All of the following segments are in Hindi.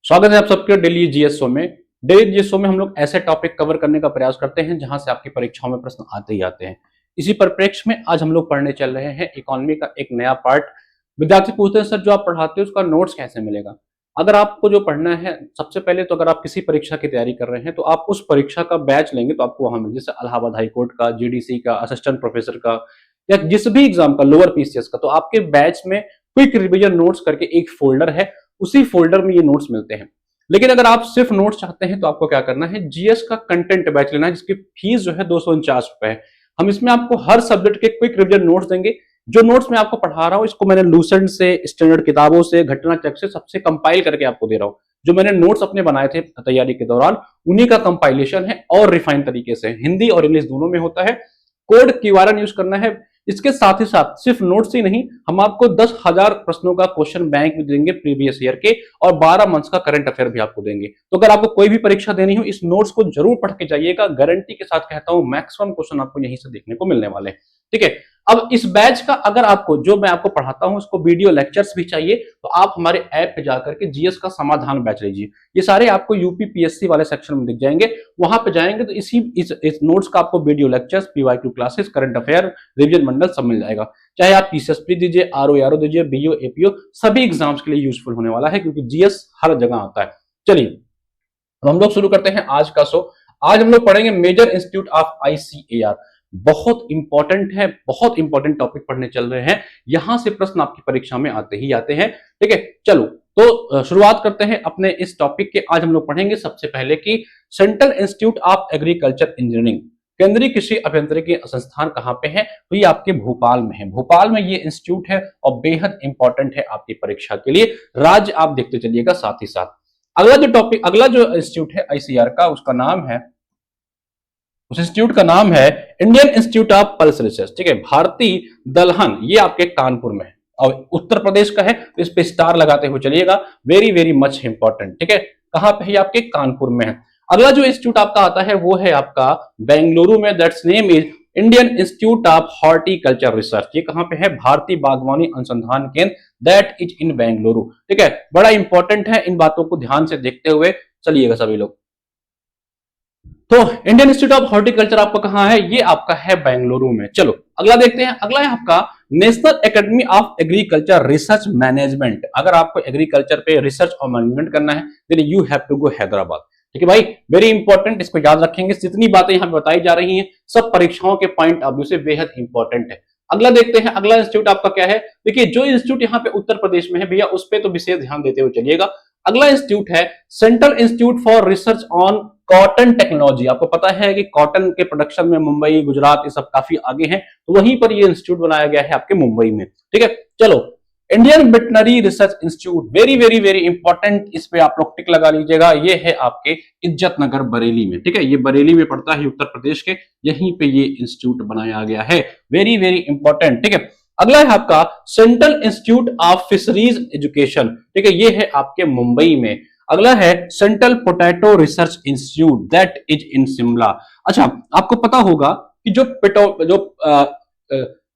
स्वागत है आप सबके डेली जीएस शो में। डेली जीएस शो में हम लोग ऐसे टॉपिक कवर करने का प्रयास करते हैं जहां से आपकी परीक्षाओं में प्रश्न आते ही आते हैं। इसी परिप्रेक्ष्य में आज हम लोग पढ़ने चल रहे हैं इकोनॉमी का एक नया पार्ट। विद्यार्थी पूछते हैं सर जो आप पढ़ाते हो उसका नोट्स कैसे मिलेगा। अगर आपको जो पढ़ना है सबसे पहले तो अगर आप किसी परीक्षा की तैयारी कर रहे हैं तो आप उस परीक्षा का बैच लेंगे तो आपको वहां मिल, जैसे इलाहाबाद हाईकोर्ट का, जीडीसी का, असिस्टेंट प्रोफेसर का या जिस भी एग्जाम का, लोअर पीसीएस का, तो आपके बैच में क्विक रिवीजन नोट्स करके एक फोल्डर है, उसी फोल्डर में ये नोट्स मिलते हैं। लेकिन अगर आप सिर्फ नोट्स चाहते हैं तो आपको क्या करना है, जीएस का कंटेंट बैच लेना है जिसकी फीस जो है 249 रुपए है। हम इसमें आपको हर सब्जेक्ट के क्विक रिवीजन नोट्स देंगे। जो नोट्स मैं आपको पढ़ा रहा हूं इसको मैंने लूसेंट से, स्टैंडर्ड किताबों से, घटना चक से सबसे कंपाइल करके आपको दे रहा हूं। जो मैंने नोट्स अपने बनाए थे तैयारी के दौरान उन्हीं का कंपाइलेशन है और रिफाइन तरीके से हिंदी और इंग्लिश दोनों में होता है। कोड क्यूआरएन यूज करना है। इसके साथ ही साथ सिर्फ नोट्स ही नहीं, हम आपको 10,000 प्रश्नों का क्वेश्चन बैंक भी देंगे प्रीवियस ईयर के, और 12 मंथ्स का करंट अफेयर भी आपको देंगे। तो अगर आपको कोई भी परीक्षा देनी हो इस नोट्स को जरूर पढ़ के जाइएगा। गारंटी के साथ कहता हूं मैक्सिमम क्वेश्चन आपको यहीं से देखने को मिलने वाले हैं। ठीक है। अब इस बैच का अगर आपको जो मैं आपको पढ़ाता हूं उसको वीडियो लेक्चर्स भी चाहिए तो आप हमारे ऐप पे जाकर के जीएस का समाधान बैच लीजिए। ये सारे आपको यूपीपीएससी वाले सेक्शन में दिख जाएंगे। वहां पे जाएंगे तो इस नोट्स का आपको video lectures, PYQ classes, current affair, revision मंडल सब मिल जाएगा। चाहे आप टीसीएसपी दीजिए, आरओ दीजिए, बीओ, एपीओ, सभी एग्जाम्स के लिए यूजफुल होने वाला है क्योंकि जीएस हर जगह आता है। चलिए हम लोग शुरू करते हैं आज का शो। आज हम लोग पढ़ेंगे मेजर इंस्टीट्यूट ऑफ आईसीएआर। बहुत इंपॉर्टेंट है, बहुत इंपॉर्टेंट टॉपिक पढ़ने चल रहे हैं। यहां से प्रश्न आपकी परीक्षा में आते ही आते हैं। ठीक है, चलो तो शुरुआत करते हैं अपने इस टॉपिक के। आज हम लोग पढ़ेंगे सबसे पहले कि central institute of agriculture engineering, केंद्रीय कृषि अभियांत्रिकी संस्थान कहां पे है, तो ये आपके भोपाल में है। भोपाल में ये इंस्टीट्यूट है और बेहद इंपॉर्टेंट है आपकी परीक्षा के लिए। राज्य आप देखते चलिएगा साथ ही साथ। अगला जो इंस्टीट्यूट है आईसीआर का, उसका नाम है, उस इंस्टीट्यूट का नाम है Indian institute of pulse research. ठीक है, भारतीय दलहन, ये आपके कानपुर में है और उत्तर प्रदेश का है तो इस पे स्टार लगाते हुए चलिएगा। Very very much important. ठीक है, कहां पे है, आपके कानपुर में है। अगला जो इंस्टीट्यूट आपका आता है वो है आपका बेंगलुरु में, that's name is Indian institute of horticulture research. ये कहां पे है, भारतीय बागवानी अनुसंधान केंद्र, दैट इज इन बेंगलुरु। ठीक है, बड़ा इंपॉर्टेंट है, इन बातों को ध्यान से देखते हुए चलिएगा सभी लोग। तो इंडियन इंस्टीट्यूट ऑफ हॉर्टिकल्चर आपका कहां है, ये आपका है बेंगलुरु में। चलो अगला देखते हैं। अगला है आपका National Academy of Agriculture Research Management. अगर आपको एग्रीकल्चर पे रिसर्च और मैनेजमेंट करना है then you have to go Hyderabad. ठीक है भाई, वेरी इंपॉर्टेंट, इसको याद रखेंगे। जितनी बातें यहां बताई जा रही हैं सब परीक्षाओं के पॉइंट ऑफ व्यू से बेहद इंपॉर्टेंट है। अगला देखते हैं, अगला इंस्टीट्यूट आपका क्या है। देखिए जो इंस्टीट्यूट यहाँ पे उत्तर प्रदेश में है भैया उस पर तो विशेष ध्यान देते हुए चलिएगा। अगला इंस्टीट्यूट है central institute for research on cotton technology. आपको पता है कि कॉटन के प्रोडक्शन में मुंबई, गुजरात ये सब काफी आगे हैं, तो वहीं पर ये इंस्टीट्यूट बनाया गया है आपके मुंबई में। ठीक है, चलो Indian veterinary research institute, very very very important, इस पे आप लोग टिक लगा लीजिएगा। ये है आपके इज्जत नगर बरेली में। ठीक है, ये बरेली में पड़ता है उत्तर प्रदेश के, यहीं पे ये इंस्टीट्यूट बनाया गया है। Very very important. ठीक है, अगला है आपका central institute of fisheries education. ठीक है, ये है आपके मुंबई में। अगला है central potato research institute, that is in Shimla. अच्छा, आपको पता होगा कि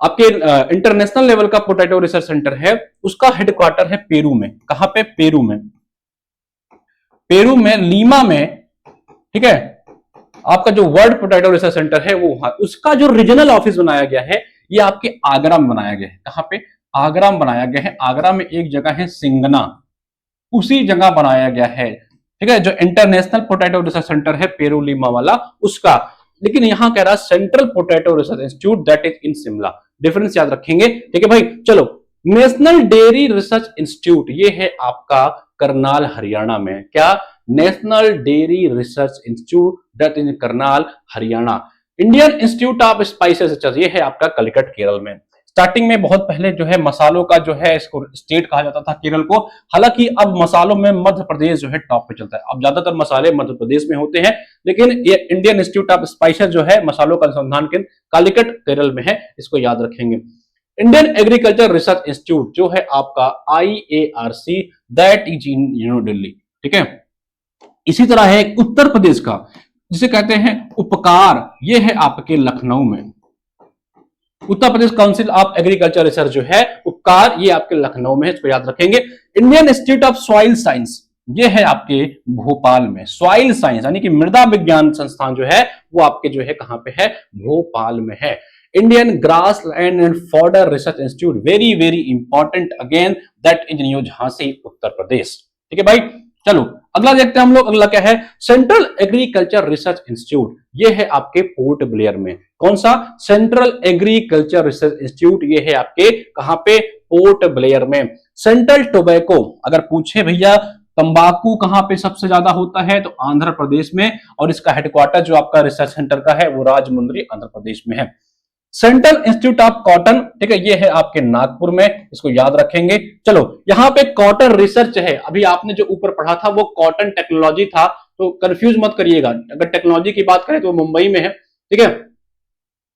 आपके इंटरनेशनल लेवल का पोटैटो रिसर्च सेंटर है उसका हेडक्वार्टर है पेरू में। कहां पे, पेरू में, पेरू में लीमा में। ठीक है, आपका जो वर्ल्ड पोटैटो रिसर्च सेंटर है वो वहां, उसका जो रीजनल ऑफिस बनाया गया है ये आपके आगरा में बनाया गया है। कहां पे, आगरा में बनाया गया है। आगरा में एक जगह है सिंगना, उसी जगह बनाया गया है। ठीक है, जो इंटरनेशनल पोटैटो रिसर्च सेंटर है पेरू लीमा वाला उसका। लेकिन यहां कह रहा है central potato research institute, that is in Shimla. Difference याद रखेंगे। ठीक है भाई, चलो नेशनल डेयरी रिसर्च इंस्टीट्यूट, ये है आपका करनाल हरियाणा में। क्या, national dairy research institute, that is Karnal Haryana. Indian institute of spices, ये है आपका कलिकट केरल में। स्टार्टिंग में बहुत पहले जो है मसालों का जो है इसको स्टेट कहा जाता था केरल को, हालांकि अब मसालों में मध्य प्रदेश जो है टॉप पे चलता है। अब ज्यादातर मसाले मध्य प्रदेश में होते हैं, लेकिन ये इंडियन इंस्टीट्यूट ऑफ स्पाइसेस जो है मसालों का अनुसंधान केंद्र कालिकट केरल में है, इसको याद रखेंगे। इंडियन एग्रीकल्चर रिसर्च इंस्टीट्यूट जो है आपका IARC, that is in new Delhi. ठीक है, इसी तरह है उत्तर प्रदेश का जिसे कहते हैं उपकार, ये है आपके लखनऊ में। Uttar Pradesh council of Agriculture research जो है उपकार, ये आपके लखनऊ में है, इसको याद रखेंगे। Indian institute of soil science, ये है आपके भोपाल में। सॉइल साइंस यानी कि मृदा विज्ञान संस्थान जो है वो आपके जो है कहां पे है, भोपाल में है। Indian grassland and fodder research institute, very very important again, that is new Jhansi Uttar Pradesh. ठीक है भाई, चलो अगला देखते हैं हम लोग। अगला क्या है, सेंट्रल एग्रीकल्चर रिसर्च इंस्टीट्यूट, ये है आपके पोर्ट ब्लेयर में। कौन सा, सेंट्रल एग्रीकल्चर रिसर्च इंस्टीट्यूट, ये है आपके कहां पे, पोर्ट ब्लेयर में। सेंट्रल टोबैको, अगर पूछे भैया तंबाकू कहां पे सबसे ज्यादा होता है, तो आंध्र प्रदेश में, और इसका हेडक्वार्टर जो आपका रिसर्च सेंटर का है वो राजमुंद्री आंध्र प्रदेश में है। सेंट्रल इंस्टीट्यूट ऑफ कॉटन, ठीक है, ये है आपके नागपुर में, इसको याद रखेंगे। चलो यहां पे कॉटन रिसर्च है, अभी आपने जो ऊपर पढ़ा था वो कॉटन टेक्नोलॉजी था, तो कंफ्यूज मत करिएगा। अगर टेक्नोलॉजी की बात करें तो मुंबई में है, ठीक है,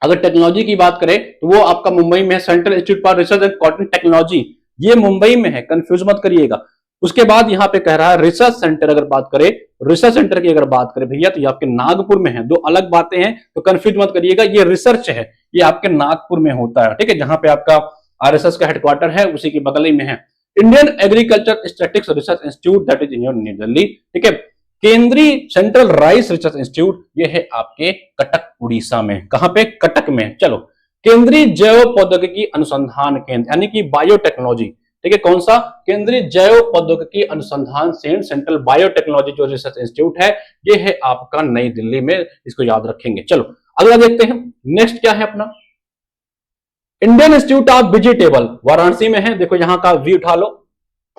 अगर टेक्नोलॉजी की बात करें तो वो आपका मुंबई में है। Central institute for research and cotton technology, ये मुंबई में है, कंफ्यूज मत करिएगा। उसके बाद यहाँ पे कह रहा है रिसर्च सेंटर, अगर बात करें रिसर्च सेंटर की अगर बात करें भैया तो ये आपके नागपुर में है। दो अलग बातें हैं, तो कंफ्यूज मत करिएगा, ये रिसर्च है, ये आपके नागपुर में होता है, ठीक है, जहां पे आपका आरएसएस का हेडक्वार्टर है उसी की बगल में है। Indian agriculture statistics research institute, that is in new Delhi, ठीक है। केंद्रीय सेंट्रल राइस रिसर्च इंस्टीट्यूट, ये है आपके कटक उड़ीसा में। कहां पे, कटक में। चलो केंद्रीय जैव प्रौद्योगिकी अनुसंधान केंद्र यानी कि बायोटेक्नोलॉजी, ठीक है, कौन सा, केंद्रीय जैव प्रौद्योगिकी अनुसंधान सेंट्रल बायोटेक्नोलॉजी जो रिसर्च इंस्टीट्यूट है, ये है आपका नई दिल्ली में, इसको याद रखेंगे। चलो अगला देखते हैं, नेक्स्ट क्या है अपना, Indian institute of vegetable, Varanasi में है। देखो यहां का व्यू उठा लो,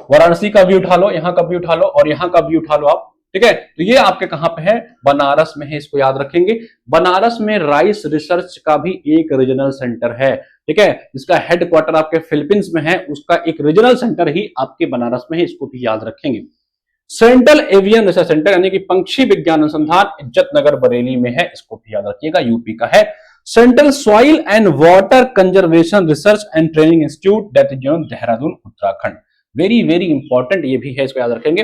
वाराणसी का व्यू उठा लो, यहां का व्यू उठा लो, और यहां का व्यू उठा लो आप, ठीक है। तो ये आपके कहां पे है, बनारस में है, इसको याद रखेंगे। बनारस में राइस रिसर्च का भी एक रीजनल सेंटर है, ठीक है, जिसका हेडक्वार्टर आपके फिलीपींस में है, उसका एक रीजनल सेंटर ही आपके बनारस में है, इसको भी याद रखेंगे। सेंट्रल एवियन रिसर्च सेंटर यानी कि पंक्षी विज्ञान अनुसंधान इज्जत नगर बरेली में है, इसको भी याद रखिएगा, यूपी का है। Central soil and water conservation research and training institute, that is Dehradun Uttarakhand, very very important, ये भी है, इसको याद रखेंगे।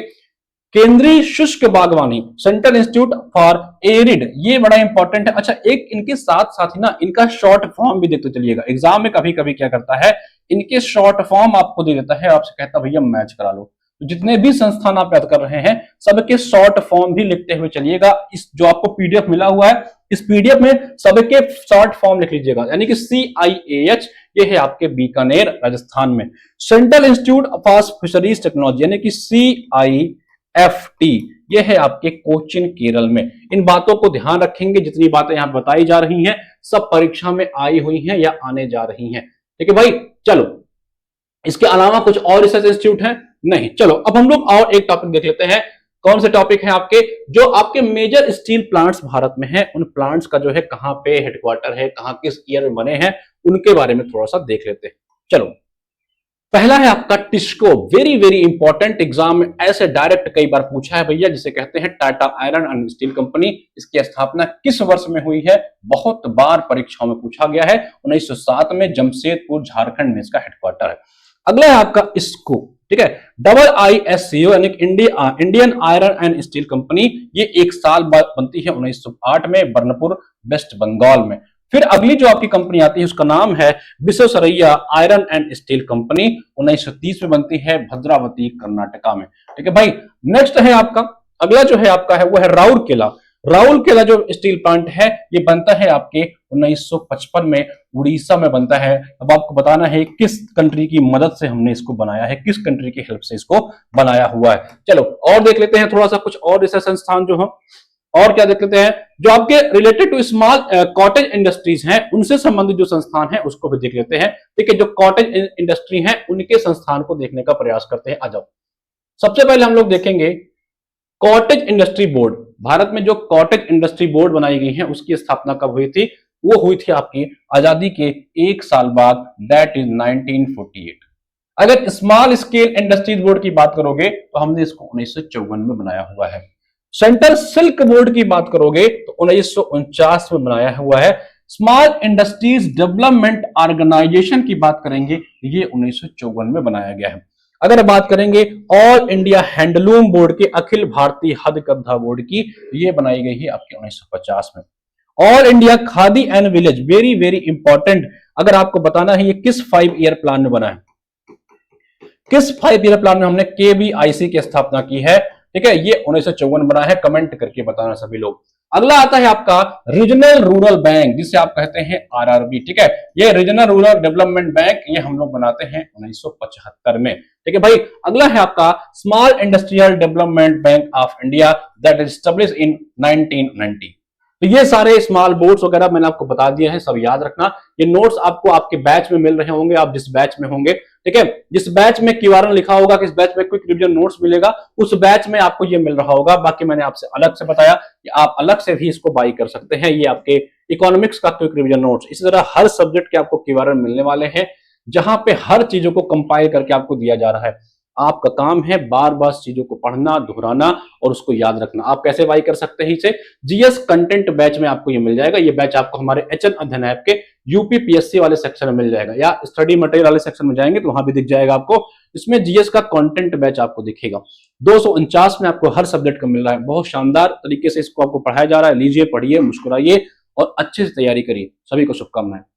केंद्रीय शुष्क बागवानी, सेंट्रल इंस्टीट्यूट फॉर एरिड, ये बड़ा इंपॉर्टेंट है। अच्छा एक इनके साथ साथ ही ना इनका शॉर्ट फॉर्म भी देखते चलिएगा, एग्जाम में कभी कभी क्या करता है, इनके शॉर्ट फॉर्म आपको दे देता है, आपसे कहता भैया मैच करा लो। तो जितने भी संस्थान आप याद कर रहे हैं सबके शॉर्ट फॉर्म भी लिखते हुए चलिएगा। इस जो आपको पीडीएफ मिला हुआ है, इस पीडीएफ में सबके शॉर्ट फॉर्म लिख लीजिएगा, यानी कि CIAH, ये है आपके बीकानेर राजस्थान में। Central institute for fisheries technology यानी कि CIFT, ये है आपके कोचीन केरल में। इन बातों को ध्यान रखेंगे, जितनी बातें यहां बताई जा रही हैं सब परीक्षा में आई हुई हैं या आने जा रही हैं, ठीक है भाई। चलो इसके अलावा कुछ और रिसर्च इंस्टीट्यूट है नहीं। चलो अब हम लोग और एक टॉपिक देख लेते हैं। कौन से टॉपिक है आपके, जो आपके मेजर स्टील प्लांट्स भारत में हैं, उन प्लांट्स का जो है कहां पे हेडक्वार्टर है, कहां किस ईयर में बने हैं, उनके बारे में थोड़ा सा देख लेते हैं। चलो पहला है आपका TISCO, very very important, exam में ऐसे डायरेक्ट कई बार पूछा है भैया, जिसे कहते हैं Tata iron and steel company. इसकी स्थापना किस वर्ष में हुई है, बहुत बार परीक्षाओं में पूछा गया है, 1907 में, जमशेदपुर झारखंड में इसका हेडक्वार्टर है। अगला है आपका इसको, ठीक है, IISCO यानी Indian iron and steel company, ये एक साल बाद बनती है 1908 में, बर्नपुर वेस्ट बंगाल में। फिर अगली जो आपकी कंपनी आती है उसका नाम है Visvesvaraya iron and steel company, 1930 में बनती है, भद्रावती कर्नाटका में, ठीक है भाई। नेक्स्ट है आपका, अगला जो है आपका है वो है राउरकेला। राउरकेला जो स्टील प्लांट है ये बनता है आपके 1955 में, उड़ीसा में बनता है। अब आपको बताना है किस कंट्री की मदद से हमने इसको बनाया है, किस कंट्री की हेल्प से इसको बनाया हुआ है। चलो और देख लेते हैं थोड़ा सा कुछ और रिसर्च संस्थान जो हम, और क्या देख लेते हैं, जो आपके related to small cottage industries हैं उनसे संबंधित जो संस्थान है उसको भी देख लेते हैं, ठीक है। जो कॉटेज इंडस्ट्री है उनके संस्थान को देखने का प्रयास करते हैं। आ जाओ, सबसे पहले हम लोग देखेंगे कॉटेज इंडस्ट्री बोर्ड। भारत में जो कॉटेज इंडस्ट्री बोर्ड बनाई गई है उसकी स्थापना कब हुई थी, वो हुई थी आपकी आजादी के एक साल बाद, दैट इज 1948। अगर स्मॉल स्केल इंडस्ट्रीज बोर्ड की बात करोगे तो हमने इसको 1954 में बनाया हुआ है। सेंट्रल सिल्क बोर्ड की बात करोगे तो 1949 में बनाया हुआ है। स्मॉल इंडस्ट्रीज डेवलपमेंट ऑर्गेनाइजेशन की बात करेंगे, ये 1954 में बनाया गया है। अगर बात करेंगे ऑल इंडिया हैंडलूम बोर्ड के, अखिल भारतीय हथकरघा बोर्ड की, ये बनाई गई है आपके 1950 में। All India khadi and village, very very important, अगर आपको बताना है ये किस 5 ईयर प्लान में बना है, किस 5 ईयर प्लान में हमने केवीआईसी की स्थापना की है? ठीक है, ये 1954 बना है। कमेंट करके बताना सभी लोग। अगला आता है आपका रीजनल रूरल बैंक, जिसे आप कहते हैं आरआरबी। ठीक है, ये रीजनल रूरल डेवलपमेंट बैंक, ये हम लोग बनाते हैं 1975 में। ठीक है भाई। अगला है आपका small industrial development bank of India, that is established in 1990। तो ये सारे स्मॉल बोर्ड्स वगैरह मैंने आपको बता दिए हैं, सब याद रखना। ये नोट्स आपको आपके बैच में मिल रहे होंगे, आप जिस बैच में होंगे। ठीक है, जिस बैच में क्यूआरएन लिखा होगा, किस बैच में क्विक रिवीजन नोट्स मिलेगा, उस बैच में आपको ये मिल रहा होगा। बाकी मैंने आपसे अलग से बताया कि आप अलग से भी इसको बाई कर सकते हैं। ये आपके इकोनॉमिक्स का क्विक रिवीजन नोट्स। इसी तरह हर सब्जेक्ट के आपको क्यूआरएन मिलने वाले हैं, जहां पे हर चीजों को कंपाइल करके आपको दिया जा रहा है। आपका काम है बार बार चीजों को पढ़ना, दोहराना और उसको याद रखना। आप कैसे बाई कर सकते हैं इसे? जीएस कंटेंट बैच में आपको ये मिल जाएगा। ये बैच आपको हमारे एचएन अध्ययन ऐप के यूपीपीएससी वाले सेक्शन में मिल जाएगा, या स्टडी मटेरियल वाले सेक्शन में जाएंगे तो वहां भी दिख जाएगा आपको। इसमें जीएस का कंटेंट बैच आपको दिखेगा। 249 में आपको हर सब्जेक्ट का मिल रहा है। बहुत शानदार तरीके से इसको आपको पढ़ाया जा रहा है। लीजिए, पढ़िए, मुस्कुराइए और अच्छे से तैयारी करिए। सभी को शुभकामनाएं।